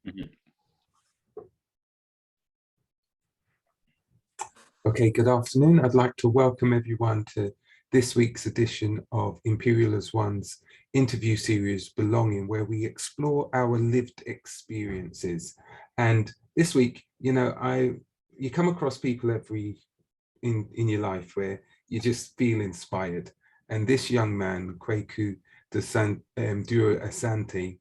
Mhm. Okay, good afternoon. I'd like to welcome everyone to this week's edition of Imperial as One's interview series, Belonging, where we explore our lived experiences. And this week, you come across people in your life where you just feel inspired. And this young man, Kwaku Duah-Asante,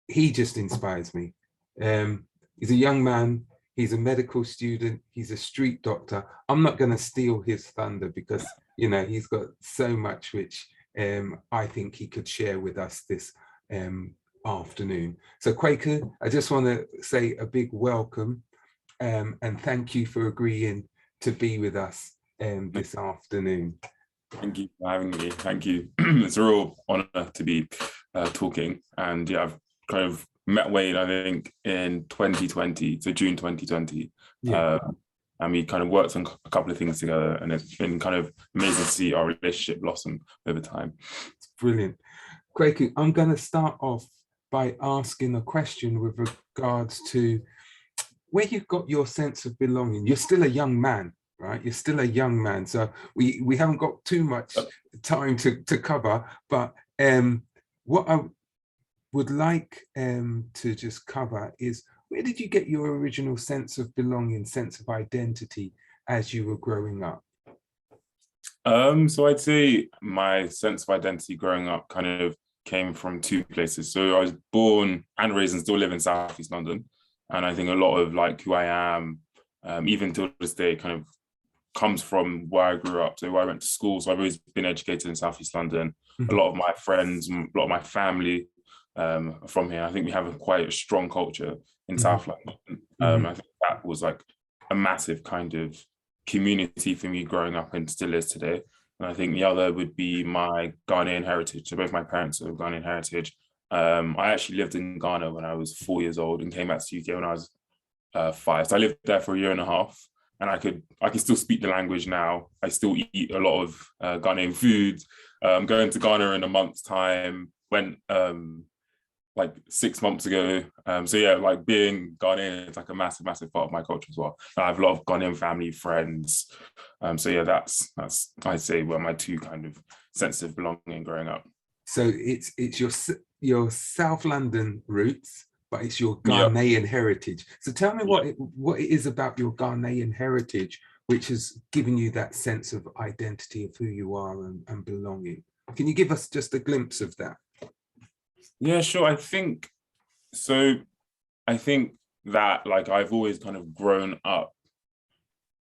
he just inspires me. He's a young man. He's a medical student. He's a street doctor. I'm not going to steal his thunder because he's got so much which I think he could share with us this afternoon. So Kwaku, I just want to say a big welcome and thank you for agreeing to be with us this afternoon. Thank you for having me. Thank you. It's a real honor to be talking. And yeah, I've kind of met Wayne, I think, in 2020, so June 2020. Yeah. And we kind of worked on a couple of things together, and it's been kind of amazing to see our relationship blossom over time. It's brilliant. Kwaku, I'm going to start off by asking a question with regards to where you got your sense of belonging. You're still a young man, right? You're still a young man. So we haven't got too much time to cover, but what I would like to just cover is, where did you get your original sense of belonging, sense of identity as you were growing up? So I'd say my sense of identity growing up kind of came from two places. So I was born and raised and still live in Southeast London. And I think a lot of like who I am, even till this day, kind of comes from where I grew up. So where I went to school. So I've always been educated in Southeast London. Mm-hmm. A lot of my friends, a lot of my family are from here. I think we have quite a strong culture in Mm-hmm. South London. I think that was like a massive kind of community for me growing up and still is today. And I think the other would be my Ghanaian heritage. So both my parents are of Ghanaian heritage. I actually lived in Ghana when I was 4 years old and came back to the UK when I was 5. So I lived there for a year and a half, and I can still speak the language now. I still eat a lot of Ghanaian food. Going to Ghana in a month's time. Went like 6 months ago. So yeah, like being Ghanaian is like a massive part of my culture as well. And I have a lot of Ghanaian family, friends. So yeah, that's I'd say were my two kind of sense of belonging growing up. So it's your South London roots, but it's your Yep. Ghanaian heritage. So tell me what it is about your Ghanaian heritage which has given you that sense of identity of who you are and belonging. Can you give us just a glimpse of that? Yeah, sure. I think that like I've always kind of grown up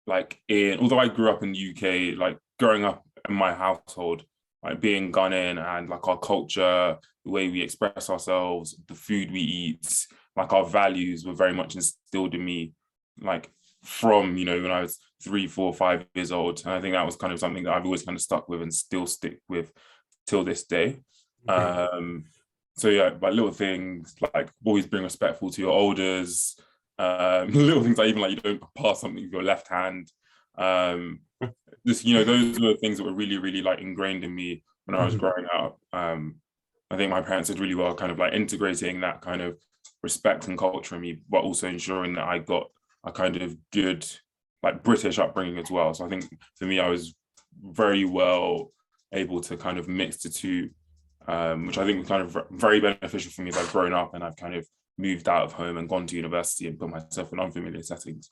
like although I grew up in the UK, like growing up in my household, like being Ghanaian and like our culture, the way we express ourselves, the food we eat, like our values were very much instilled in me, like from, when I was 3, 4, 5 years old. And I think that was kind of something that I've always kind of stuck with and still stick with till this day. Yeah. So yeah, like little things like always being respectful to your elders, little things like even like you don't pass something with your left hand. Just those were the things that were really like ingrained in me when I was growing up. I think my parents did really well kind of like integrating that kind of respect and culture in me, but also ensuring that I got a kind of good like British upbringing as well. So I think for me, I was very well able to kind of mix the two, which I think was kind of very beneficial for me as I've grown up and I've kind of moved out of home and gone to university and put myself in unfamiliar settings.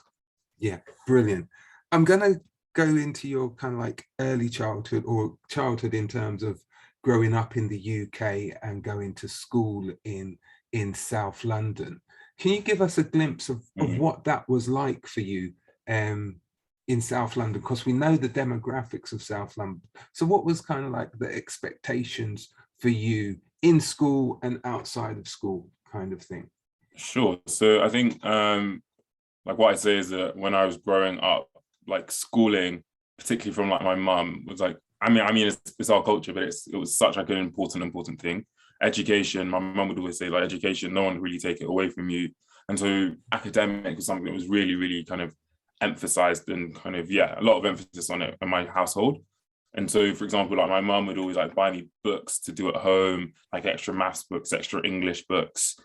Yeah, brilliant. I'm going to go into your kind of like early childhood or childhood in terms of growing up in the UK and going to school in South London. Can you give us a glimpse of what that was like for you in South London? Because we know the demographics of South London. So what was kind of like the expectations for you in school and outside of school kind of thing? Sure. So I think like what I say is that when I was growing up, like schooling, particularly from like my mum, was like, I mean, it's our culture, but it was such like an important thing. Education, my mum would always say like education, no one would really take it away from you. And so academic was something that was really kind of emphasized and kind of, yeah, a lot of emphasis on it in my household. And so, for example, like my mum would always like buy me books to do at home, like extra maths books, extra English books.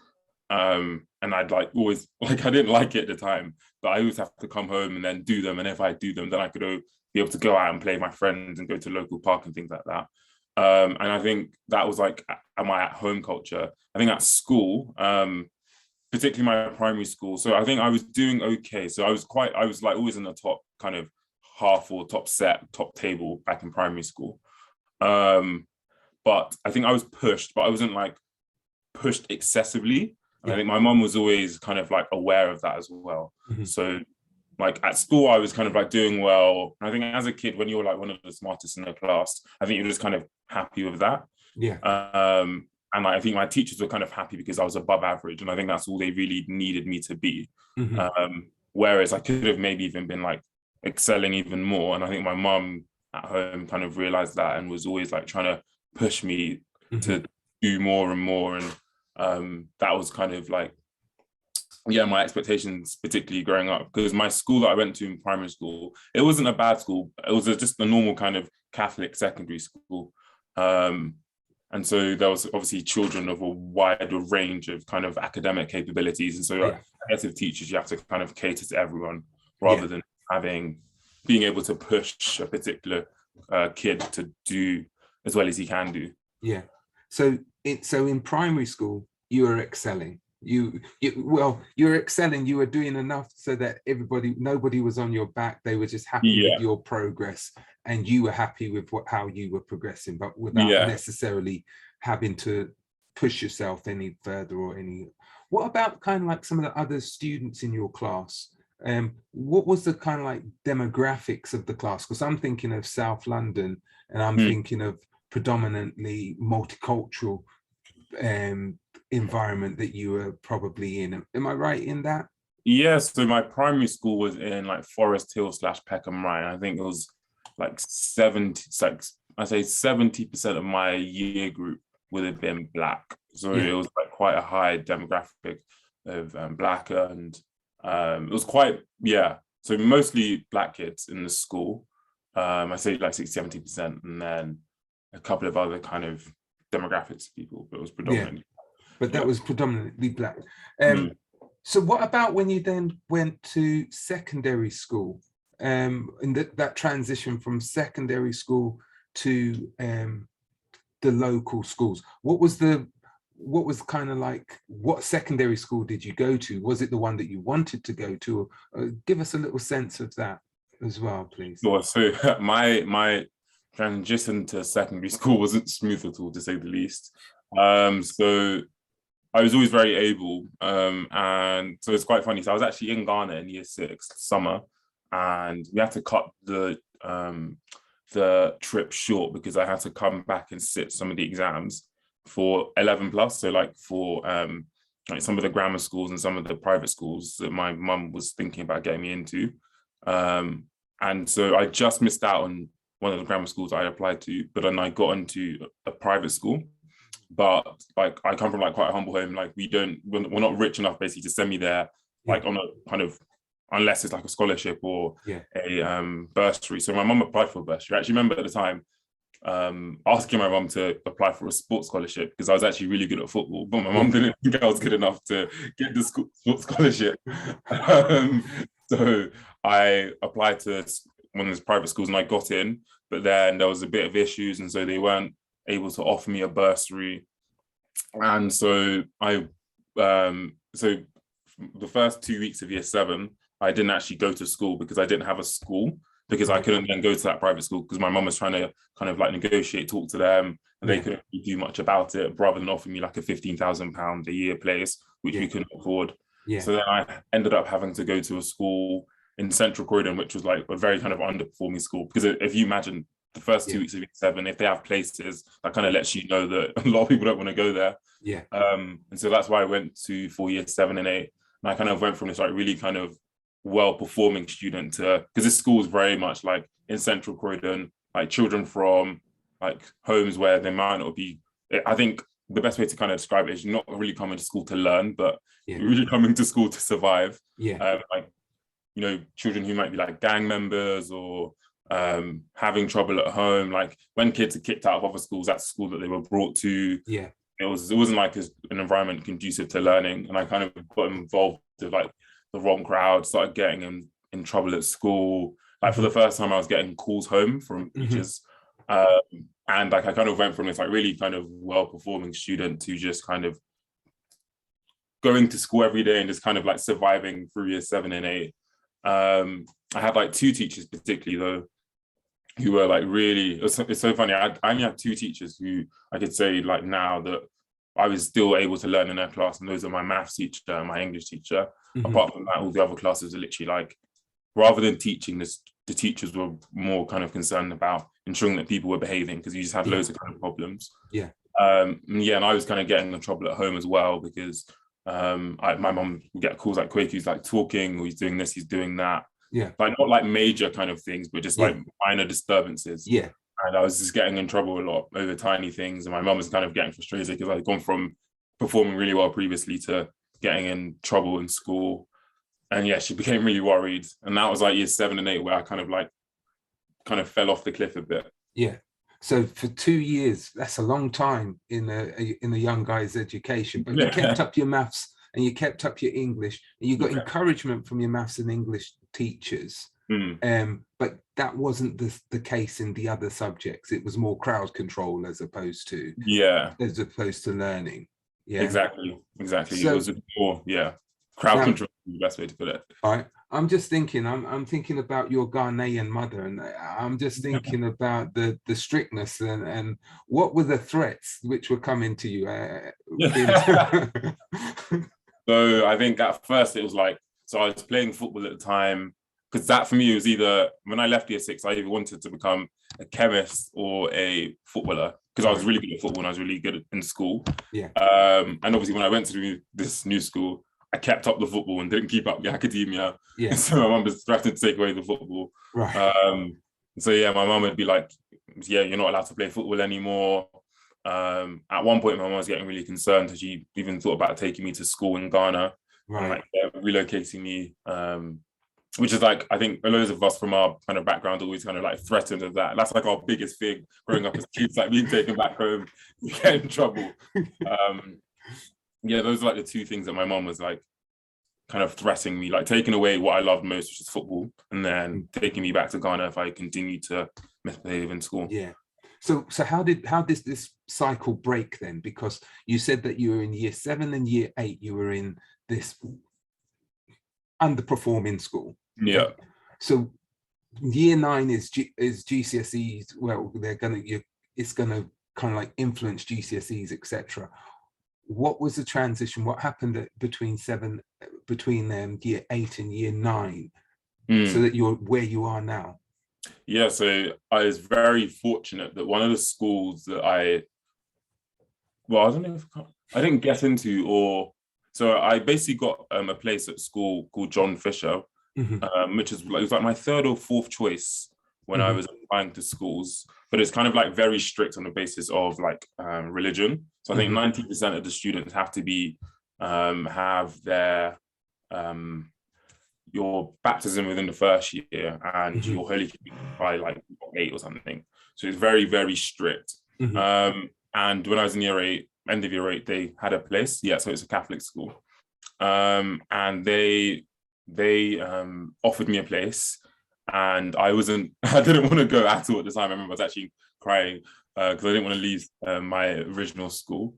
And I'd like always, like, I didn't like it at the time, but I always have to come home and then do them. And if I do them, then I could be able to go out and play with my friends and go to local park and things like that. And I think that was like my at-home culture. I think at school, particularly my primary school. So I think I was doing okay. So I was like always in the top kind of half or top table back in primary school. But I think I was pushed, but I wasn't like pushed excessively. And I think my mum was always kind of like aware of that as well. Mm-hmm. So like at school, I was kind of like doing well. I think as a kid, when you're like one of the smartest in the class, I think you're just kind of happy with that. Yeah. And like, I think my teachers were kind of happy because I was above average. And I think that's all they really needed me to be. Mm-hmm. Whereas I could have maybe even been like excelling even more. And I think my mum at home kind of realized that and was always like trying to push me to do more and more. And that was kind of like, my expectations, particularly growing up, because my school that I went to in primary school, it wasn't a bad school. It was just a normal kind of Catholic secondary school. And so there was obviously children of a wider range of kind of academic capabilities. And so I guess with teachers, you have to kind of cater to everyone rather than being able to push a particular kid to do as well as he can do. Yeah. So in primary school, you were excelling. You were excelling. You were doing enough so that nobody was on your back. They were just happy with your progress, and you were happy with how you were progressing, but without necessarily having to push yourself any further or any. What about kind of like some of the other students in your class? What was the kind of like demographics of the class? Because I'm thinking of South London, and I'm thinking of predominantly multicultural environment that you were probably in. Am I right in that? Yes. So my primary school was in like Forest Hill / Peckham Rye. I think it was like 70% of my year group would have been Black. So it was like quite a high demographic of Black, and it was quite, so mostly Black kids in the school. I say like 60-70%, and then a couple of other kind of demographics of people, but it was predominantly. But that was predominantly Black. So what about when you then went to secondary school, and that transition from secondary school to the local schools? What was kind of like, what secondary school did you go to? Was it the one that you wanted to go to? Give us a little sense of that as well, please. Sure. So my transition to secondary school wasn't smooth at all, to say the least. So I was always very able, and so it's quite funny. So I was actually in Ghana in year 6 summer, and we had to cut the trip short because I had to come back and sit some of the exams for 11 plus. So like for like some of the grammar schools and some of the private schools that my mum was thinking about getting me into, and so I just missed out on one of the grammar schools I applied to, but then I got into a private school. But like I come from like quite a humble home. Like we're not rich enough basically to send me there like on a kind of, unless it's like a scholarship or a bursary. So my mum applied for a bursary. I actually remember at the time asking my mum to apply for a sports scholarship because I was actually really good at football, but my mum didn't think I was good enough to get the sports scholarship. So I applied to one of those private schools and I got in, but then there was a bit of issues, and so they weren't able to offer me a bursary. And so so the first 2 weeks of year 7, I didn't actually go to school because I didn't have a school, because I couldn't then go to that private school because my mum was trying to kind of like negotiate, talk to them, and they couldn't do much about it rather than offer me like a £15,000 a year place, which we couldn't afford. So then I ended up having to go to a school in central Croydon, which was like a very kind of underperforming school, because if you imagine the first 2 weeks of year 7, if they have places, that kind of lets you know that a lot of people don't want to go there. And so that's why I went to for year 7 and 8, and I kind of went from this like really kind of well-performing student to, because this school is very much like in central Croydon, like children from like homes where they might not be, I think the best way to kind of describe it is you're not really coming to school to learn, but you're really coming to school to survive. Like, you know, children who might be like gang members or having trouble at home. Like when kids are kicked out of other schools, that's the school that they were brought to. it wasn't like an environment conducive to learning, and I kind of got involved with like the wrong crowd, started getting in trouble at school. Like for the first time, I was getting calls home from teachers, and like I kind of went from this like really kind of well-performing student to just kind of going to school every day and just kind of like surviving through years 7 and 8. I had like 2 teachers particularly though, who were like really, it's so funny. I only had 2 teachers who I could say like now that I was still able to learn in their class, and those are my maths teacher and my English teacher. Apart from that, all the other classes are literally like, rather than teaching this, the teachers were more kind of concerned about ensuring that people were behaving, because you just had loads of kind of problems. And I was kind of getting in trouble at home as well, because my mum would get calls like, Kwaku's like talking, or he's doing this, he's doing that. Like not like major kind of things, but just like minor disturbances. And I was just getting in trouble a lot over tiny things. And my mum was kind of getting frustrated because I'd gone from performing really well previously to getting in trouble in school. And yeah, she became really worried. And that was like years 7 and 8 where I kind of fell off the cliff a bit. So for 2 years, that's a long time in a young guy's education. But you kept up your maths and you kept up your English, and you got encouragement from your maths and English teachers. But that wasn't the case in the other subjects. It was more crowd control as opposed to learning. Exactly. So, it was more crowd control is the best way to put it. All right. I'm just thinking, I'm thinking about your Ghanaian mother, and I'm just thinking about the strictness and what were the threats which were coming to you? So I think at first it was like, so I was playing football at the time, because that for me was either, when I left year 6, I either wanted to become a chemist or a footballer, because I was really good at football and I was really good in school. And obviously when I went to this new school, I kept up the football and didn't keep up the academia. So my mum was threatened to take away the football. So my mum would be like, you're not allowed to play football anymore. At one point, my mum was getting really concerned, so she even thought about taking me to school in Ghana, and like relocating me. Which is like, I think loads of us from our kind of background always kind of like threatened of that. That's like our biggest thing growing up as kids, like being taken back home, you get in trouble. Those are like the 2 things that my mom was like kind of threatening me, like taking away what I loved most, which is football, and then taking me back to Ghana if I continued to misbehave in school. So how did this cycle break then? Because you said that you were in year 7 and year 8, you were in this underperforming school. So year 9 is GCSEs. Well, it's gonna kind of like influence GCSEs, etc. What was the transition? What happened between year 8 and year 9, so that you're where you are now? So I was very fortunate that one of the schools that I don't know if I didn't get into, so I basically got a place at school called John Fisher, which is like, it was like my 3rd or 4th choice when I was applying to schools, but it's kind of like very strict on the basis of like religion. So I think 90% of the students have to be have their your baptism within the 1st year and your Holy Communion by like 8 or something. So it's very, very strict. And when I was in year 8, end of year 8, they had a place. So it's a Catholic school. And they offered me a place, and I didn't want to go at all at the time. I remember I was actually crying because I didn't want to leave my original school.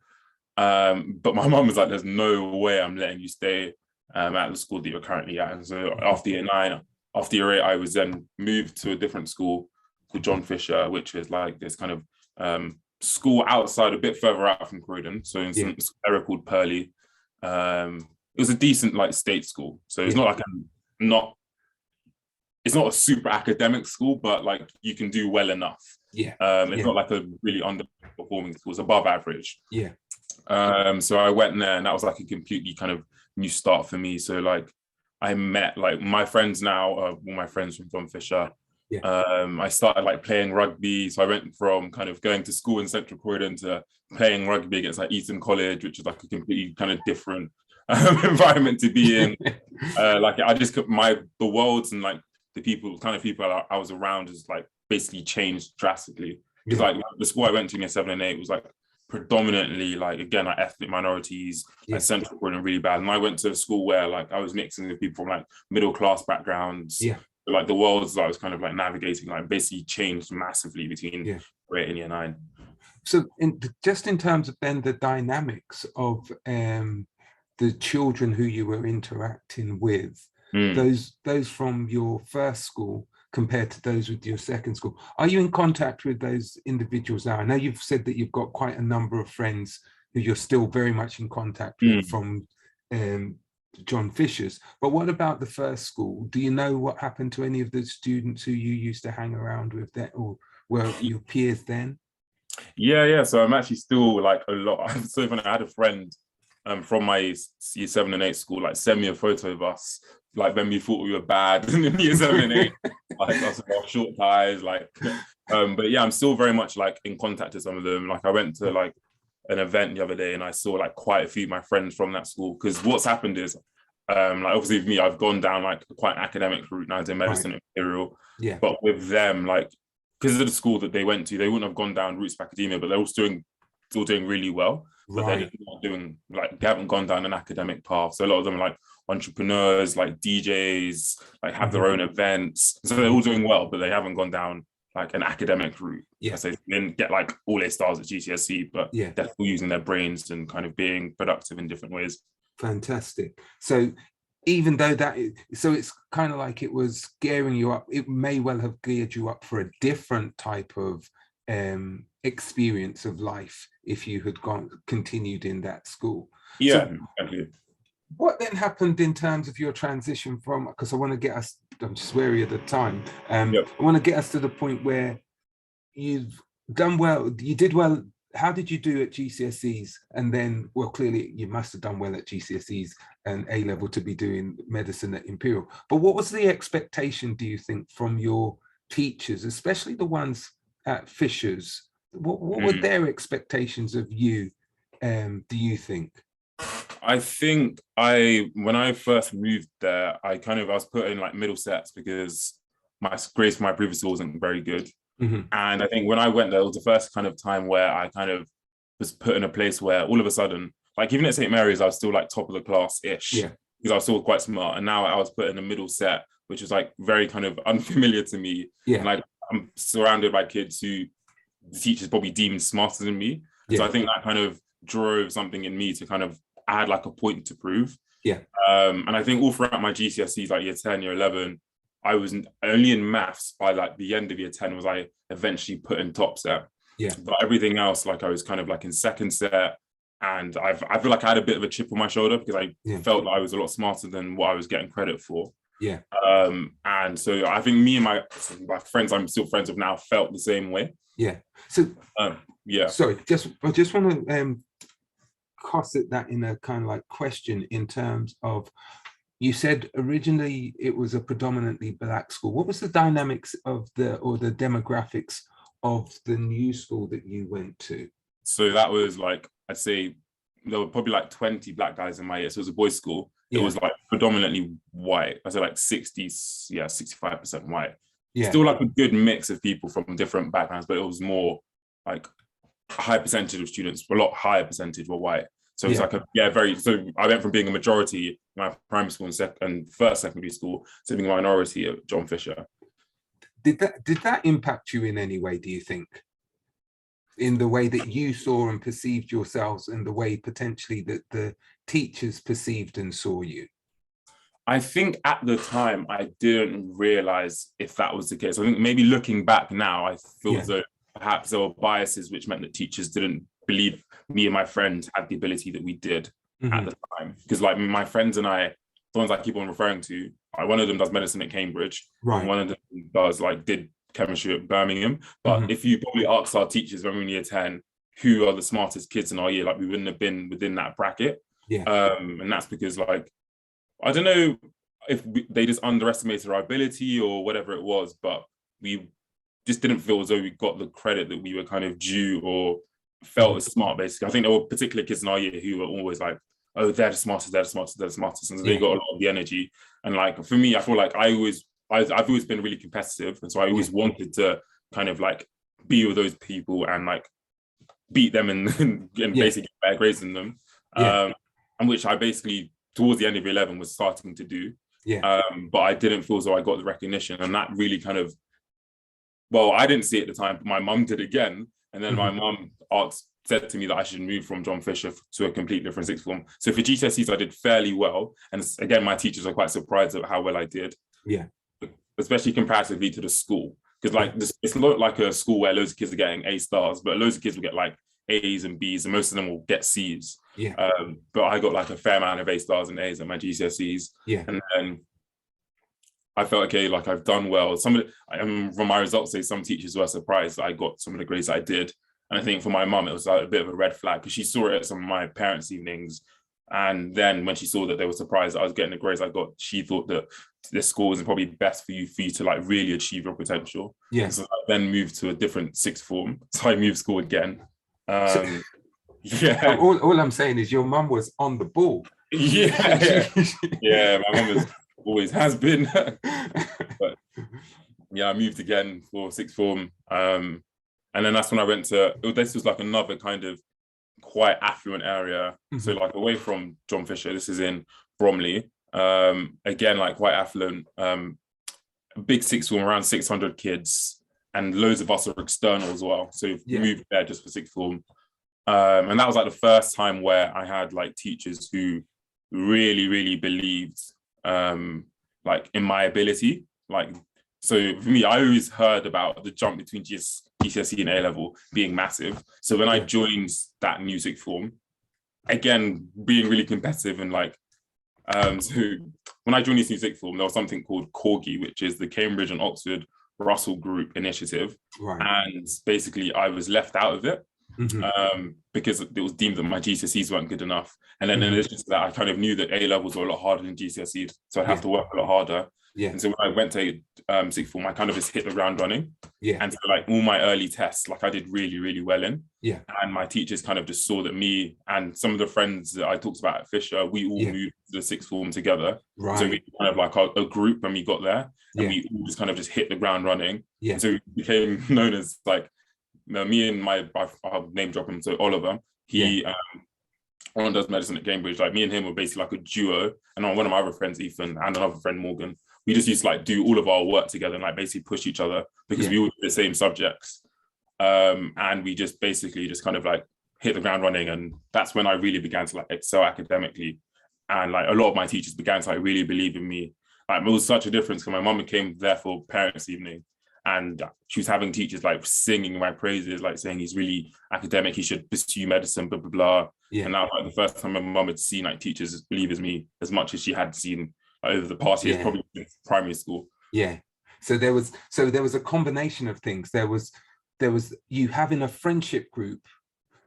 But my mum was like, there's no way I'm letting you stay at the school that you're currently at. And so after year 9, after year 8, I was then moved to a different school called John Fisher, which is like this kind of school outside, a bit further out from Croydon. So in some area called Purley. It was a decent like state school. So it's not like it's not a super academic school, but like you can do well enough. It's not like a really underperforming school. It's above average. So I went there, and that was like a completely kind of new start for me. So like I met like my friends now, all my friends from John Fisher. I started like playing rugby. So I went from kind of going to school in Central Croydon to playing rugby against like Eton College, which is like a completely kind of different environment to be in. Like I just the worlds and like the people I was around is like basically changed drastically. Because like the school I went to in year 7 and 8 was like predominantly like, again, like ethnic minorities, like central Croydon really bad. And I went to a school where like I was mixing with people from like middle class backgrounds. Yeah. Like the worlds that I was kind of like navigating, like basically changed massively between year 8 and year 9. So just in terms of then the dynamics of the children who you were interacting with, those from your first school compared to those with your second school, are you in contact with those individuals now? I know you've said that you've got quite a number of friends who you're still very much in contact with from John Fisher's, but what about the first school? Do you know what happened to any of the students who you used to hang around with that, or were your peers then? Yeah. So I'm actually still like a lot. So when I had a friend from my year 7 and 8 school, like send me a photo of us, like when we thought we were bad in year 7 and 8, like us with our short ties, like. But yeah, I'm still very much like in contact with some of them. Like I went to like an event the other day, and I saw like quite a few of my friends from that school. Because what's happened is, like obviously with me, I've gone down like quite an academic route now, doing medicine at Imperial. Yeah. But with them, like because of the school that they went to, they wouldn't have gone down routes of academia, but they're all still doing really well. But they're just not doing, like, they haven't gone down an academic path. So a lot of them are like entrepreneurs, like DJs, like have their own events. So they're all doing well, but they haven't gone down like an academic route. Yeah. So they didn't get like all A stars at GCSE, but they're still using their brains and kind of being productive in different ways. Fantastic. So even though so it's kind of like it was gearing you up, it may well have geared you up for a different type of experience of life if you had continued in that school. Yeah, so, exactly. What then happened in terms of your transition from, because I want to get us, I'm just wary of the time, I want to get us to the point where you've done well, you did well. How did you do at GCSEs? And then, well, clearly you must have done well at GCSEs and A-level to be doing medicine at Imperial. But what was the expectation, do you think, from your teachers, especially the ones at Fisher's? What were their expectations of you, do you think? I think when I first moved there, I was put in like middle sets because my grades for my previous school wasn't very good. And I think when I went there, it was the first kind of time where I kind of was put in a place where all of a sudden, like even at St. Mary's, I was still like top of the class-ish, because I was still quite smart. And now I was put in a middle set, which was like very kind of unfamiliar to me. And like I'm surrounded by kids who the teachers probably deemed smarter than me. So I think that kind of drove something in me to kind of add like a point to prove. And I think all throughout my GCSEs, like year 10, year 11, I was only in maths by like the end of year 10 was I eventually put in top set. But everything else, like I was kind of like in second set, and I feel like I had a bit of a chip on my shoulder because I felt like I was a lot smarter than what I was getting credit for. And so I think me and my friends I'm still friends with now felt the same way. So sorry, I just want to cosset that in a kind of like question in terms of, you said originally it was a predominantly Black school. What was the dynamics of the demographics of the new school that you went to? So that was like, I'd say there were probably like 20 Black guys in my year. So it was a boys' school. It was like predominantly white. I say like 65% white. Still like a good mix of people from different backgrounds, but it was more like a high percentage of students, a lot higher percentage were white. So it's like so I went from being a majority in my primary school and first secondary school to being a minority at John Fisher. Did that impact you in any way, do you think? In the way that you saw and perceived yourselves, and the way potentially that the teachers perceived and saw you? I think at the time I didn't realize if that was the case. I think maybe looking back now, I feel as though perhaps there were biases which meant that teachers didn't believe me and my friends had the ability that we did at the time. Because like my friends and I, the ones I keep on referring to, one of them does medicine at Cambridge, and one of them did chemistry at Birmingham. But if you probably asked our teachers when we were in year 10, who are the smartest kids in our year, like we wouldn't have been within that bracket. And that's because like, I don't know if they just underestimated our ability or whatever it was, but we just didn't feel as though we got the credit that we were kind of due or felt as smart, basically. I think there were particular kids in our year who were always like, oh, they're the smartest, they're the smartest, they're the smartest. And they got a lot of the energy. And like, for me, I feel like I've always been really competitive. And so I always wanted to kind of like be with those people and like beat them and basically get better grades than them. Yeah. And which I basically towards the end of 11 was starting to do. Yeah. But I didn't feel as though I got the recognition, and that really kind of, well, I didn't see it at the time, but my mum did again, and then my mum said to me that I should move from John Fisher to a completely different sixth form. So for GCSEs, I did fairly well, and again, my teachers are quite surprised at how well I did. Yeah, especially comparatively to the school, because like it's not like a school where loads of kids are getting A stars, but loads of kids will get like A's and B's, and most of them will get C's. Yeah. But I got like a fair amount of A stars and A's at my GCSEs. Yeah. And then I felt, okay, like I've done well. From my results, say some teachers were surprised that I got some of the grades that I did. And I think for my mum, it was like a bit of a red flag, because she saw it at some of my parents' evenings. And then when she saw that they were surprised that I was getting the grades I got, she thought that this school was probably best for you to like really achieve your potential. Yeah. So I then moved to a different sixth form. So I moved school again. Yeah. All I'm saying is your mum was on the ball. Yeah. Yeah, my mum always has been. But yeah, I moved again for sixth form. And then that's when I went to, this was like another kind of quite affluent area. So like away from John Fisher, this is in Bromley. Again, like quite affluent, big sixth form, around 600 kids, and loads of us are external as well. So we moved there just for sixth form. And that was like the first time where I had like teachers who really, really believed like in my ability. Like, so for me, I always heard about the jump between GCSE and A-level being massive. So when I joined that new sixth form, again, being really competitive and like, so when I joined this new sixth form, there was something called Corgi, which is the Cambridge and Oxford Russell Group Initiative. Right. And basically I was left out of it because it was deemed that my GCSEs weren't good enough. And then in addition to that, I kind of knew that A-levels were a lot harder than GCSEs, so I'd have to work a lot harder. Yeah. And so when I went to sixth form, I kind of just hit the ground running. Yeah. And so like all my early tests, like I did really, really well in. Yeah. And my teachers kind of just saw that me and some of the friends that I talked about at Fisher, we all moved to the sixth form together. Right. So we kind of like a group when we got there, and we all just kind of just hit the ground running. Yeah. And so we became known as like, me and I'll name drop him, so Oliver, he one does medicine at Cambridge. Like me and him were basically like a duo, and one of my other friends, Ethan, and another friend, Morgan, we just used to like do all of our work together and like basically push each other, because we all did the same subjects. And we just basically just kind of like hit the ground running. And that's when I really began to like excel academically. And like a lot of my teachers began to like really believe in me. Like it was such a difference, because my mum came there for parents' evening, and she was having teachers like singing my praises, like saying he's really academic, he should pursue medicine, blah, blah, blah. Yeah. And that was like the first time my mum had seen like teachers believe in me as much as she had seen over the past years, probably in primary school. Yeah. So there was a combination of things. There was you having a friendship group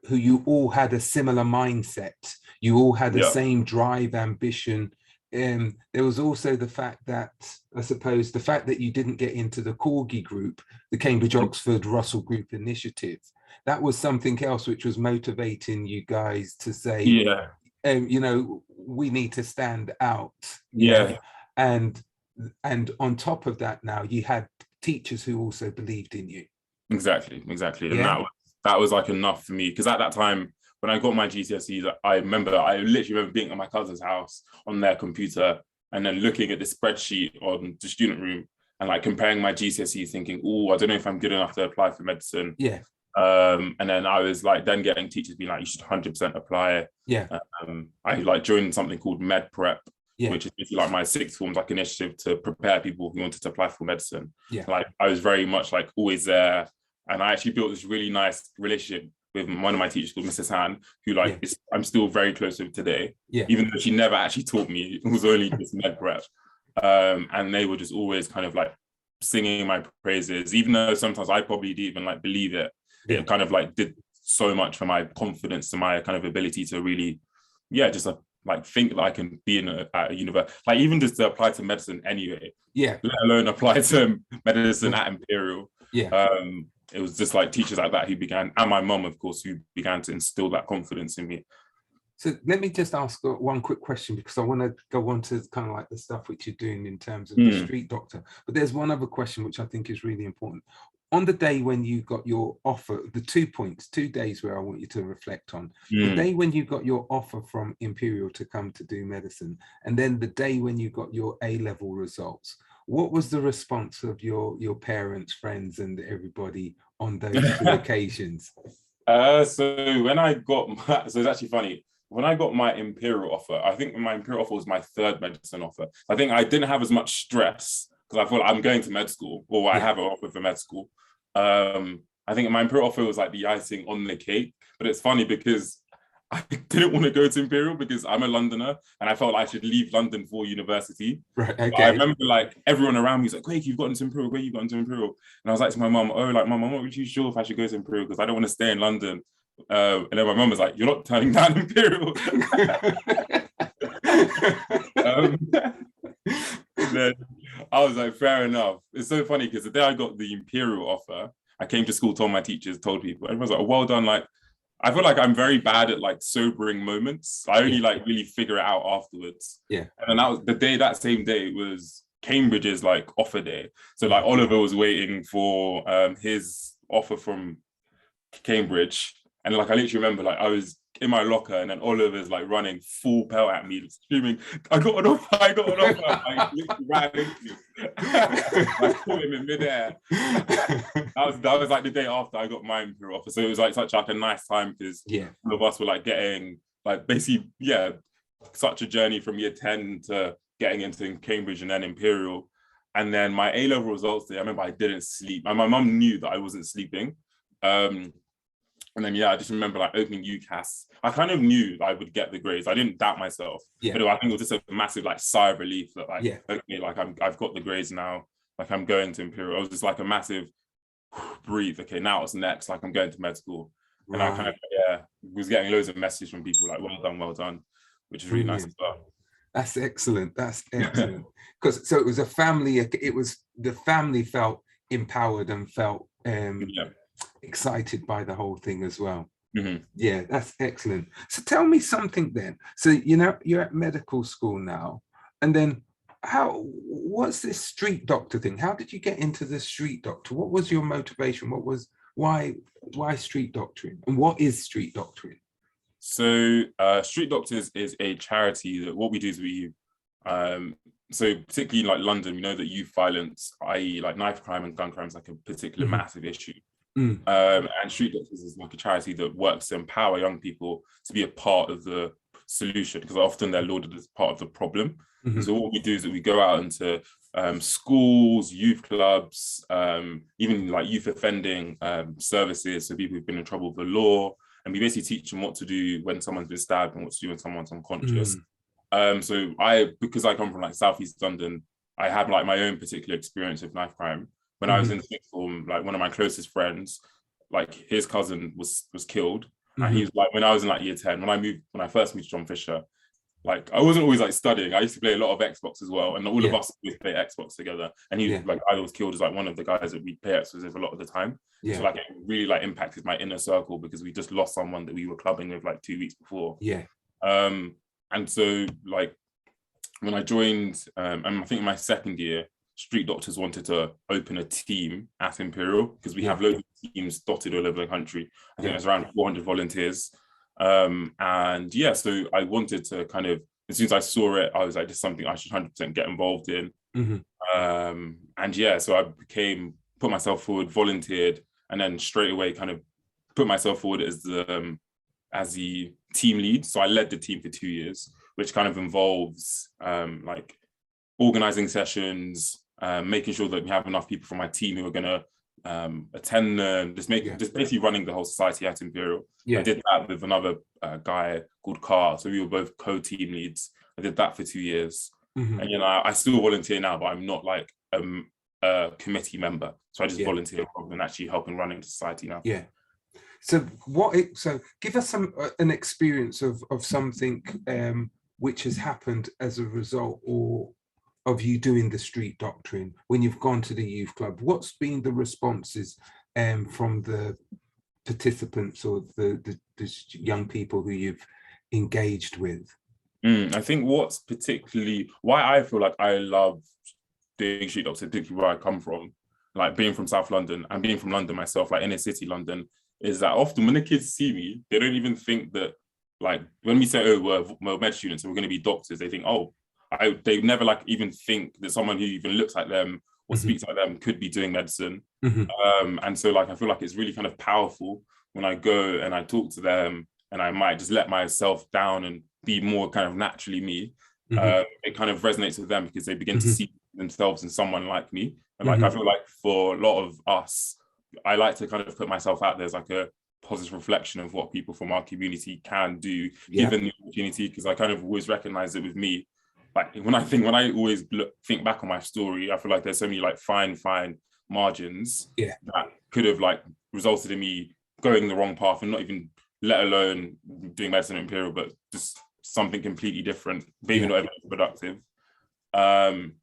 who you all had a similar mindset. You all had the same drive, ambition. There was also the fact that, I suppose, the fact that you didn't get into the Corgi group, the Cambridge Oxford Russell Group Initiative, that was something else which was motivating you guys to say, you know, we need to stand out. Yeah. And on top of that, now you had teachers who also believed in you. Exactly. And that was like enough for me, because at that time, when I got my GCSEs, I literally remember being at my cousin's house on their computer and then looking at the spreadsheet on the student room and like comparing my GCSEs, thinking, oh, I don't know if I'm good enough to apply for medicine. Yeah. And then I was like, then getting teachers being like, you should 100% apply. Yeah. I like joined something called Med Prep, which is basically like my sixth form's like initiative to prepare people who wanted to apply for medicine. Yeah. Like I was very much like always there. And I actually built this really nice relationship with one of my teachers called Mrs. Han, who like I'm still very close with today. Yeah. Even though she never actually taught me, it was only just Med Prep. And they were just always kind of like singing my praises, even though sometimes I probably didn't even like believe it. It kind of like did so much for my confidence and my kind of ability to really, just like think that I can be at a university, like even just to apply to medicine anyway. Yeah. Let alone apply to medicine at Imperial. Yeah. It was just like teachers like that who began, and my mum, of course, who began to instill that confidence in me. So let me just ask one quick question, because I want to go on to kind of like the stuff which you're doing in terms of the street doctor. But there's one other question which I think is really important. on the day when you got your offer, the 2 points, 2 days where I want you to reflect on, the day when you got your offer from Imperial to come to do medicine, and then the day when you got your A-level results, what was the response of your parents, friends, and everybody on those two occasions? So when I got so it's actually funny. When I got my Imperial offer, I think my Imperial offer was my third medicine offer. I think I didn't have as much stress because I thought I'm going to med school, or I have an offer for med school. I think my Imperial offer was like the icing on the cake. But it's funny because I didn't want to go to Imperial because I'm a Londoner and I felt like I should leave London for university. Right. But Okay. I remember like everyone around me was like, "Great, you've gotten to Imperial. Great, you've gotten to Imperial." And I was like to my mum, "Oh, like mum, I'm not really sure if I should go to Imperial because I don't want to stay in London." And then my mum was like, "You're not turning down Imperial." Then I was like, "Fair enough." It's so funny because the day I got the Imperial offer, I came to school, told my teachers, told people. Everyone was like, "Oh, well done." Like, I feel like I'm very bad at like sobering moments. I only like really figure it out afterwards. Yeah. And then that was the day, that same day was Cambridge's like offer day. So like Oliver was waiting for his offer from Cambridge. And like I literally remember like I was in my locker and then Oliver's like running full pelt at me, screaming, "I got an offer, I got an offer." Like literally ran into me. I caught him in midair. That was like the day after I got my Imperial offer. So it was like such like a nice time because all of us were like getting like basically, such a journey from year 10 to getting into Cambridge and then Imperial. And then my A-level results day, I remember I didn't sleep. And my mum knew that I wasn't sleeping. And then, I just remember like opening UCAS. I kind of knew I would get the grades. I didn't doubt myself. But I think it was just a massive like sigh of relief that like, okay, like I've got the grades now. Like I'm going to Imperial. It was just like a massive breathe. Okay, now what's next? Like I'm going to med school. And I kind of, was getting loads of messages from people like, well done, which is really nice as well. That's excellent. That's excellent. Because so it was a family, the family felt empowered and felt excited by the whole thing as well. Yeah, that's excellent. So tell me something then. So you're at medical school now, and then what's this street doctor thing? How did you get into the street doctor? What was your motivation? Why street doctoring, and what is street doctoring? So Street Doctors is a charity that what we do is so particularly like London, we know that youth violence, i.e. like knife crime and gun crime is like a particular massive issue. And Street Doctors is like a charity that works to empower young people to be a part of the solution, because often they're lauded as part of the problem. So what we do is that we go out into schools, youth clubs, even like youth offending services, so people who've been in trouble with the law, and we basically teach them what to do when someone's been stabbed and what to do when someone's unconscious. So because I come from like Southeast London, I have like my own particular experience of knife crime. When I was in sixth form, like one of my closest friends, like his cousin was killed. And he was like, when I was in like year 10, when I first moved to John Fisher, like I wasn't always like studying. I used to play a lot of Xbox as well, and all of us would play Xbox together. And he like I was killed as like one of the guys that we play Xbox with a lot of the time. So like it really like impacted my inner circle because we just lost someone that we were clubbing with like 2 weeks before. And so like when I joined, and I think in my second year, Street Doctors wanted to open a team at Imperial because we have loads of teams dotted all over the country. I think there's around 400 volunteers. So I wanted to kind of, as soon as I saw it, I was like, this is something I should 100% get involved in. So I put myself forward, volunteered, and then straight away kind of put myself forward as the team lead. So I led the team for 2 years, which kind of involves like organizing sessions, making sure that we have enough people from my team who are going to attend them, just basically running the whole society at Imperial. I did that with another guy called Carr, so we were both co-team leads. I did that for 2 years, and I still volunteer now, but I'm not like a committee member, so I just volunteer and actually help in running the society now. So give us an experience of something which has happened as a result or of you doing the street doctoring when you've gone to the youth club. What's been the responses from the participants or the young people who you've engaged with? I think what's particularly why I feel like I love doing street doctoring, particularly where I come from, like being from South London and being from London myself, like inner city London, is that often when the kids see me, they don't even think that, like when we say, oh, we're med students and we're going to be doctors, they think, oh, they never like even think that someone who even looks like them or speaks like them could be doing medicine. And so like I feel like it's really kind of powerful when I go and I talk to them and I might just let myself down and be more kind of naturally me. It kind of resonates with them because they begin to see themselves in someone like me. And like I feel like for a lot of us, I like to kind of put myself out there as like a positive reflection of what people from our community can do, given the opportunity, because I kind of always recognize it with me. Like when I always think back on my story, I feel like there's so many like fine margins that could have like resulted in me going the wrong path and not even, let alone doing medicine at Imperial, but just something completely different, maybe not even productive. And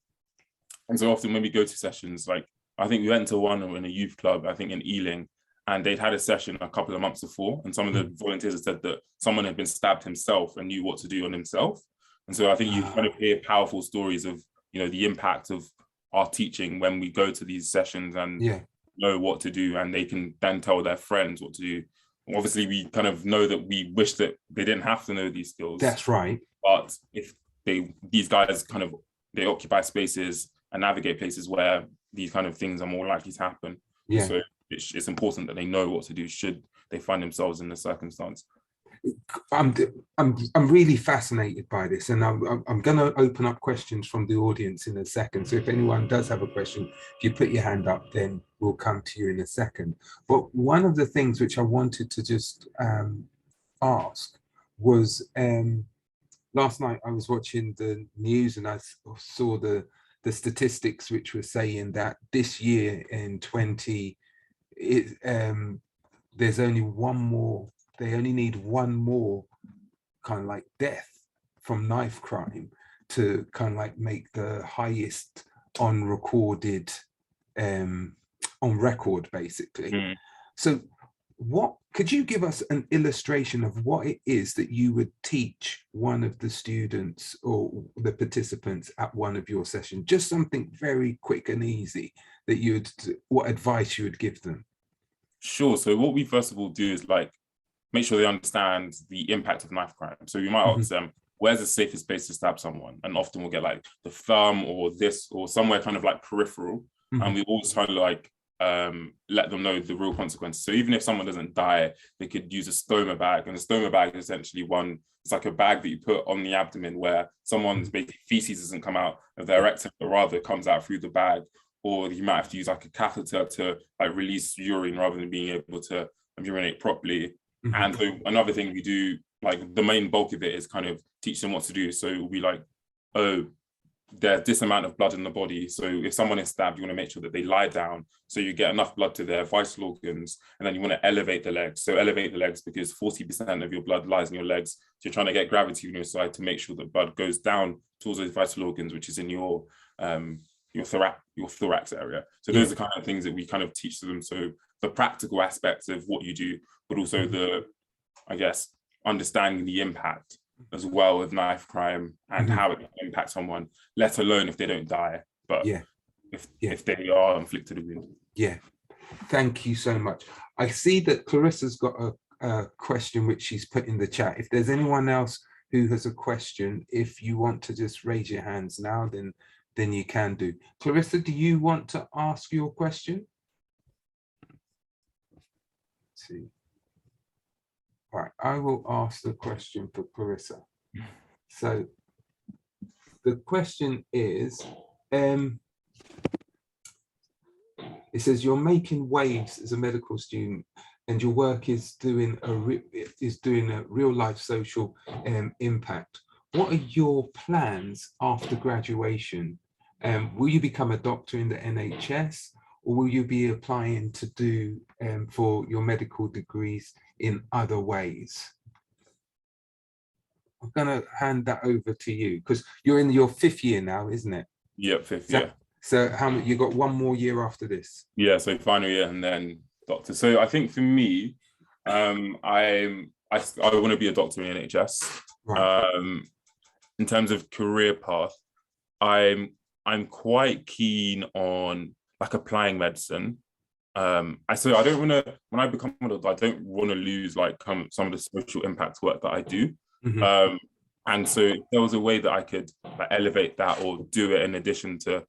so often when we go to sessions, like I think we went to one in a youth club, I think in Ealing, and they'd had a session a couple of months before, and some of the volunteers had said that someone had been stabbed himself and knew what to do on himself. And so I think you kind of hear powerful stories of, you know, the impact of our teaching when we go to these sessions and know what to do, and they can then tell their friends what to do. Obviously, we kind of know that we wish that they didn't have to know these skills. That's right. But if these guys kind of, they occupy spaces and navigate places where these kind of things are more likely to happen. So it's important that they know what to do should they find themselves in the circumstance. I'm really fascinated by this, and I'm going to open up questions from the audience in a second. So if anyone does have a question, if you put your hand up, then we'll come to you in a second. But one of the things which I wanted to just ask was, last night I was watching the news and I saw the statistics which were saying that this year in there's only one more. They only need one more kind of like death from knife crime to kind of like make the highest on record basically. So what could you give us an illustration of what it is that you would teach one of the students or the participants at one of your sessions? Just something very quick and easy that what advice you would give them. Sure. So what we first of all do is like make sure they understand the impact of knife crime. So we might ask them, where's the safest place to stab someone? And often we'll get like the thumb or this or somewhere kind of like peripheral. And we always try to like let them know the real consequences. So even if someone doesn't die, they could use a stoma bag. And a stoma bag is essentially it's like a bag that you put on the abdomen where someone's basically feces doesn't come out of their rectum, but rather comes out through the bag. Or you might have to use like a catheter to like release urine rather than being able to urinate properly. And so another thing we do, like the main bulk of it is kind of teach them what to do. So it will be like, oh, there's this amount of blood in the body. So if someone is stabbed, you want to make sure that they lie down so you get enough blood to their vital organs. And then you want to elevate the legs. So elevate the legs because 40% of your blood lies in your legs. So you're trying to get gravity on your side to make sure that blood goes down towards those vital organs, which is in your thorax area. So those are kind of things that we kind of teach to them. So the practical aspects of what you do, but also the, I guess, understanding the impact as well of knife crime and how it impacts someone, let alone if they don't die, but if they are inflicted a wound. Thank you so much. I see that Clarissa's got a question which she's put in the chat. If there's anyone else who has a question, if you want to just raise your hands now, then you can do. Clarissa, do you want to ask your question? Let's see. All right, I will ask the question for Clarissa. So the question is, it says you're making waves as a medical student and your work is doing a real life social impact. What are your plans after graduation? Will you become a doctor in the NHS, or will you be applying to do for your medical degrees in other ways? I'm going to hand that over to you because you're in your 5th year now, isn't it? Yep, 5th year. So how many, you got one more year after this? Yeah, so final year and then doctor. So I think for me, I want to be a doctor in NHS. Right. In terms of career path, I'm quite keen on like applying medicine. I don't want to, when I become an adult, I don't want to lose like some of the social impact work that I do. And so if there was a way that I could like elevate that or do it in addition to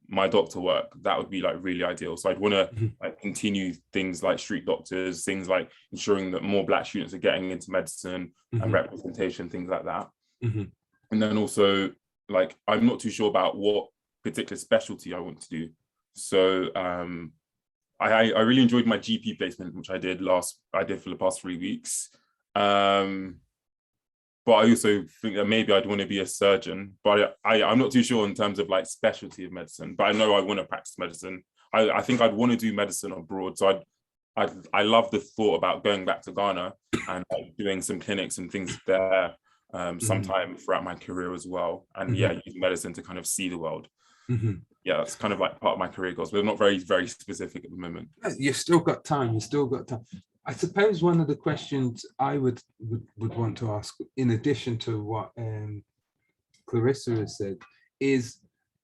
my doctor work, that would be like really ideal. So I'd want to like continue things like street doctors, things like ensuring that more Black students are getting into medicine and representation, things like that. And then also, like, I'm not too sure about what particular specialty I want to do. So I really enjoyed my GP placement, which I did for the past 3 weeks. But I also think that maybe I'd want to be a surgeon, but I'm not too sure in terms of like specialty of medicine, but I know I want to practice medicine. I think I'd want to do medicine abroad. So I love the thought about going back to Ghana and like, doing some clinics and things there sometime throughout my career as well. And use medicine to kind of see the world. Yeah, that's kind of like part of my career goals, but they're not very, very specific at the moment. You've still got time. You've still got time. I suppose one of the questions I would want to ask, in addition to what Clarissa has said, is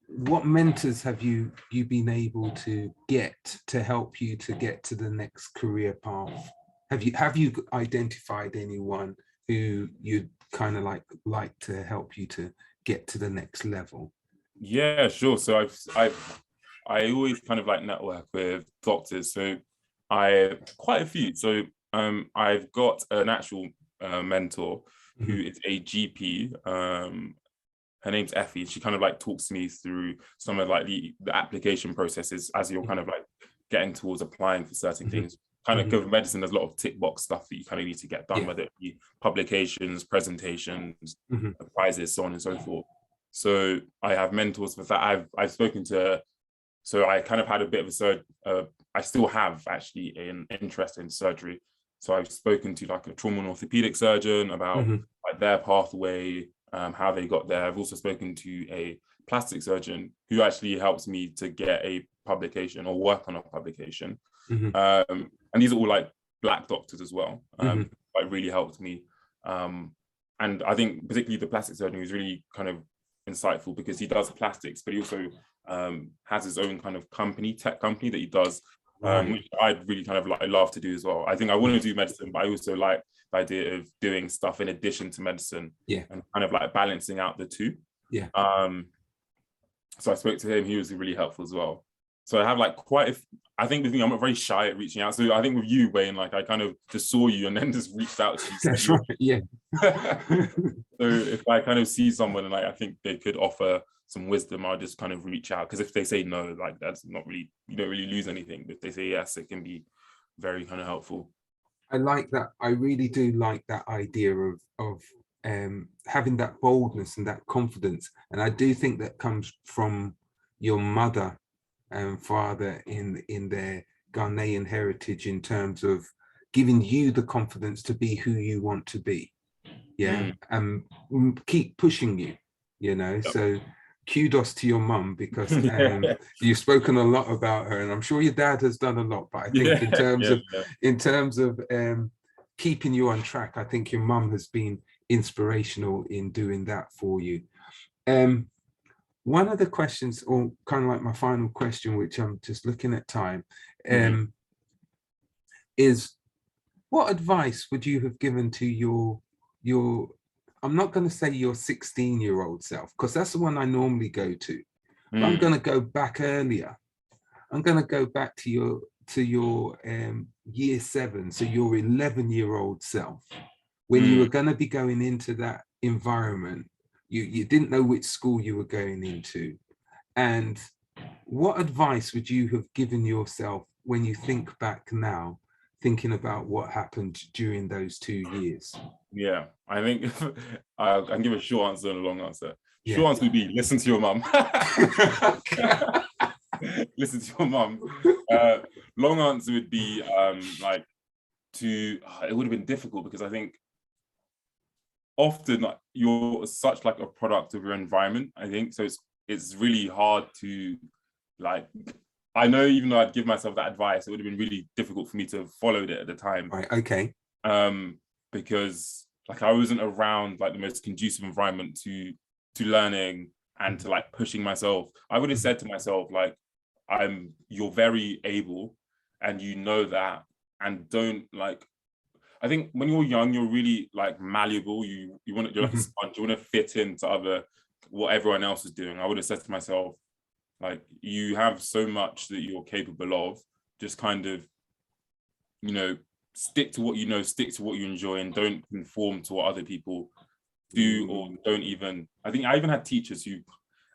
what mentors have you been able to get to help you to get to the next career path? Have you identified anyone who you'd kind of like to help you to get to the next level? Yeah, sure. So I always kind of like network with doctors. So quite a few. So I've got an actual mentor who is a GP. Her name's Effie. She kind of like talks to me through some of like the application processes as you're kind of like getting towards applying for certain things. Kind of because medicine, there's a lot of tick box stuff that you kind of need to get done, whether it be publications, presentations, prizes, so on and so forth. So I have mentors for that. I've spoken to, so I kind of had a bit of I still have actually an interest in surgery. So I've spoken to like a trauma and orthopedic surgeon about like their pathway, how they got there. I've also spoken to a plastic surgeon who actually helps me to get a publication or work on a publication. And these are all like Black doctors as well. Like really helped me. And I think particularly the plastic surgeon was really kind of insightful because he does plastics, but he also has his own kind of tech company that he does, which I'd really kind of like love to do as well. I think I want to do medicine, but I also like the idea of doing stuff in addition to medicine, and kind of like balancing out the two. So I spoke to him; he was really helpful as well. So I have like I think the thing, I'm not very shy at reaching out. So I think with you, Wayne, like I kind of just saw you and then just reached out to you. That's right. Yeah. So if I kind of see someone and like I think they could offer some wisdom, I'll just kind of reach out. Because if they say no, like that's not really, you don't really lose anything. But if they say yes, it can be very kind of helpful. I like that. I really do like that idea of having that boldness and that confidence. And I do think that comes from your mother and father in their Ghanaian heritage, in terms of giving you the confidence to be who you want to be, and keep pushing you, So kudos to your mum, because you've spoken a lot about her, and I'm sure your dad has done a lot. But I think in terms of keeping you on track, I think your mum has been inspirational in doing that for you. One of the questions, or kind of like my final question, which I'm just looking at time, is what advice would you have given to your I'm not going to say your 16-year-old self, because that's the one I normally go to. But I'm going to go back earlier. I'm going to go back to your year 7, so your 11-year-old self, when you were going to be going into that environment. You didn't know which school you were going into. And what advice would you have given yourself when you think back now, thinking about what happened during those 2 years? Yeah, I think I can give a short answer and a long answer. Short answer would be listen to your mum. Listen to your mum. Long answer would be it would have been difficult, because I think often like, you're such like a product of your environment, I think. So it's really hard to like, I know even though I'd give myself that advice, it would have been really difficult for me to follow it at the time. Right, okay. Because like I wasn't around like the most conducive environment to learning and to like pushing myself. I would have said to myself, like, you're very able, and you know that, and don't like. I think when you're young, you're really like malleable. You're like a sponge. You want to fit into what everyone else is doing. I would have said to myself, like, you have so much that you're capable of. Just kind of, stick to what you know, stick to what you enjoy, and don't conform to what other people do, or don't even. I think I even had teachers who,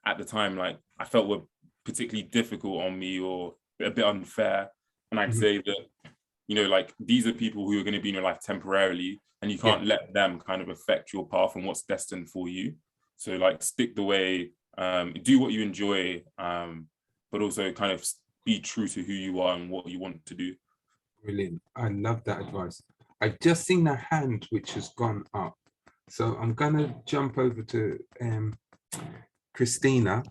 at the time, like, I felt were particularly difficult on me or a bit unfair. And I'd say that, like, these are people who are going to be in your life temporarily, and you can't let them kind of affect your path and what's destined for you. So, like, stick the way, do what you enjoy, but also kind of be true to who you are and what you want to do. Brilliant. I love that advice. I've just seen a hand which has gone up. So I'm going to jump over to Christina.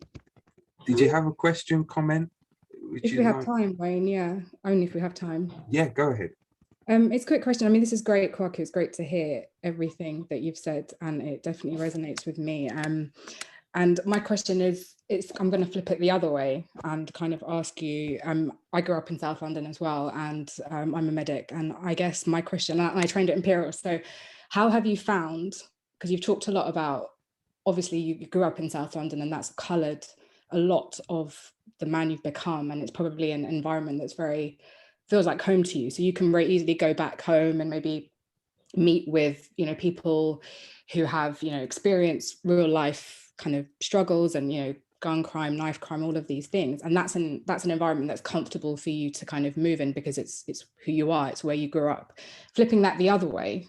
Did you have a question, comment? If we have time, Wayne, yeah, only if we have time. Yeah, go ahead. It's a quick question. I mean, this is great, Kwaku. It's great to hear everything that you've said, and it definitely resonates with me. And my question is, I'm going to flip it the other way and kind of ask you, I grew up in South London as well, and I'm a medic. And I guess my question, and I trained at Imperial, so how have you found, because you've talked a lot about, obviously you grew up in South London, and that's coloured a lot of the man you've become, and it's probably an environment that's feels like home to you. So you can very easily go back home and maybe meet with, people who have, experienced real life kind of struggles and, gun crime, knife crime, all of these things. And that's an environment that's comfortable for you to kind of move in, because it's who you are, it's where you grew up. Flipping that the other way,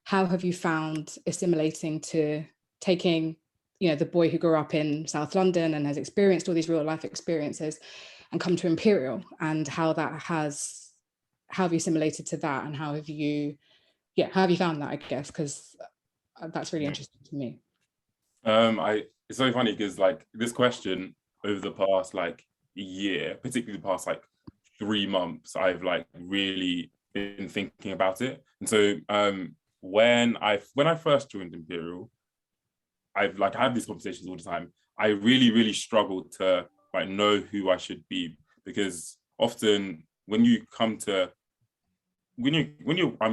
how have you found assimilating to taking, the boy who grew up in South London and has experienced all these real life experiences and come to Imperial, and how have you assimilated to that, and how have you found that, I guess, because that's really interesting to me. It's so funny because, like, this question over the past like year, particularly the past like 3 months, I've like really been thinking about it. And so when I first joined Imperial, I have these conversations all the time. I really struggled to like know who I should be, because often when you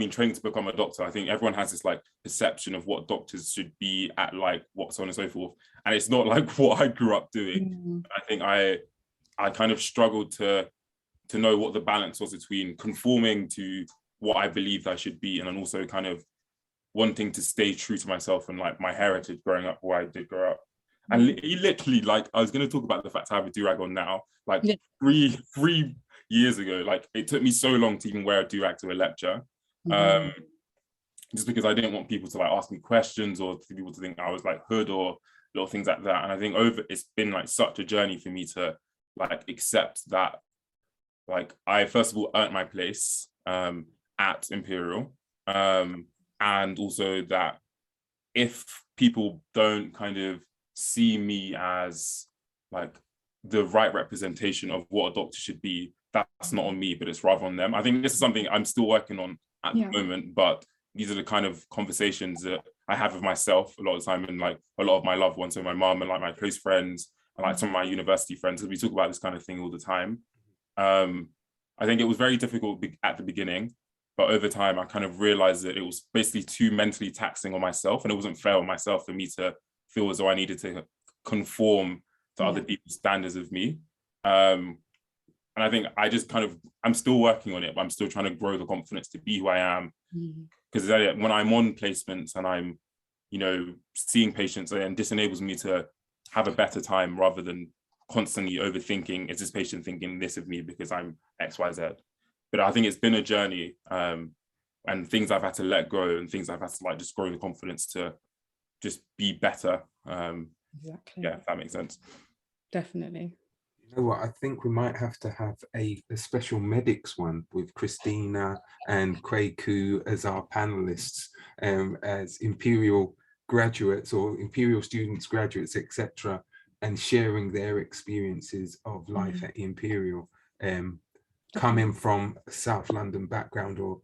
training to become a doctor, I think everyone has this like perception of what doctors should be at, like what so on and so forth, and it's not like what I grew up doing. I think I kind of struggled to know what the balance was between conforming to what I believed I should be, and then also kind of wanting to stay true to myself and like my heritage growing up where I did grow up. And literally, like, I was going to talk about the fact I have a do-rag on now, like 3 years ago. Like, it took me so long to even wear a do-rag to a lecture, just because I didn't want people to like ask me questions, or for people to think I was like hood or little things like that. And I think it's been like such a journey for me to like accept that, like, I first of all earned my place at Imperial, and also that if people don't kind of see me as like the right representation of what a doctor should be, that's not on me, but it's rather on them. I think this is something I'm still working on at the moment, but these are the kind of conversations that I have with myself a lot of the time, and like a lot of my loved ones, so my mom and like my close friends and like some of my university friends, because we talk about this kind of thing all the time. I think it was very difficult at the beginning, but over time I kind of realized that it was basically too mentally taxing on myself, and it wasn't fair on myself for me to feel as though I needed to conform to other people's standards of me. And I think I'm still working on it, but I'm still trying to grow the confidence to be who I am. Because when I'm on placements and I'm, seeing patients, and this enables me to have a better time rather than constantly overthinking, is this patient thinking this of me because I'm X, Y, Z? But I think it's been a journey, and things I've had to let go, and things I've had to like just grow the confidence to just be better. Exactly. Yeah, if that makes sense. Definitely. You know what? I think we might have to have a special medics one with Christina and Kwaku as our panelists, as Imperial graduates or Imperial students, graduates, etc., and sharing their experiences of life at Imperial, coming from a South London background or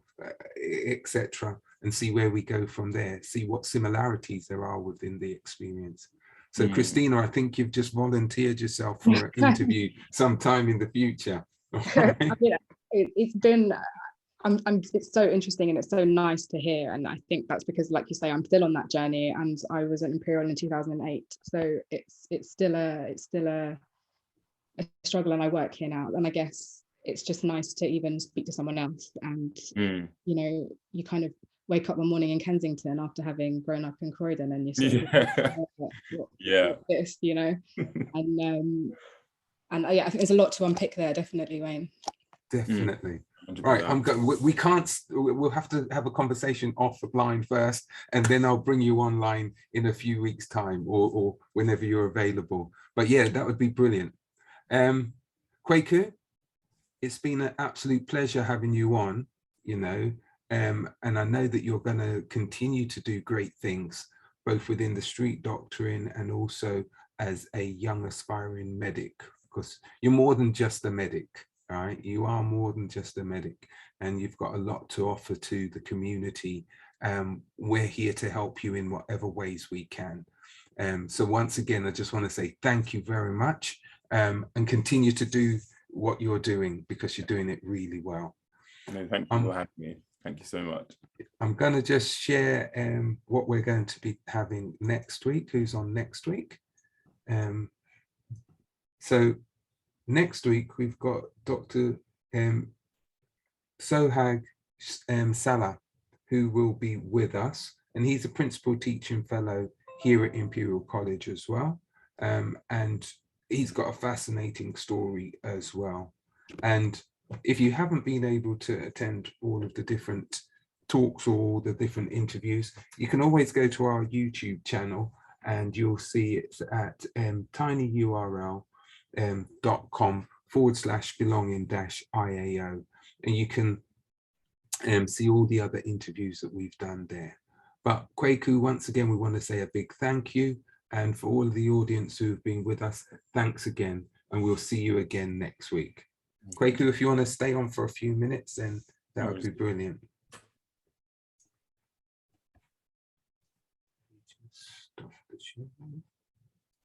etc., and see where we go from there, see what similarities there are within the experience. So Christina, I think you've just volunteered yourself for an interview sometime in the future. I mean, it's been, it's so interesting and it's so nice to hear. And I think that's because, like you say, I'm still on that journey, and I was at Imperial in 2008. So it's still a struggle, and I work here now. And I guess it's just nice to even speak to someone else, and you know, you kind of wake up one morning in Kensington after having grown up in Croydon, and you sort of what this, you know, and yeah, I think there's a lot to unpick there, definitely, Wayne. Definitely. Right, I'm going. We can't. We'll have to have a conversation offline first, and then I'll bring you online in a few weeks' time, or whenever you're available. But yeah, that would be brilliant. Kwaku, it's been an absolute pleasure having you on. You know, and I know that you're going to continue to do great things, both within the street doctoring and also as a young aspiring medic, because you're more than just a medic. All right, you are more than just a medic, and you've got a lot to offer to the community. We're here to help you in whatever ways we can. So once again, I just want to say thank you very much, and continue to do what you're doing, because you're doing it really well. No, thank you for having me. Thank you so much. I'm going to just share what we're going to be having next week, who's on next week. So next week, we've got Dr. Sohag Salah, who will be with us. And he's a principal teaching fellow here at Imperial College as well. And he's got a fascinating story as well. And if you haven't been able to attend all of the different talks or all the different interviews, you can always go to our YouTube channel, and you'll see it's at tinyurl.com/belonging-IAO, and you can see all the other interviews that we've done there. But Kwaku, once again, we want to say a big thank you, and for all of the audience who've been with us, thanks again, and we'll see you again next week. Kwaku, if you want to stay on for a few minutes, then that would be brilliant. Stop the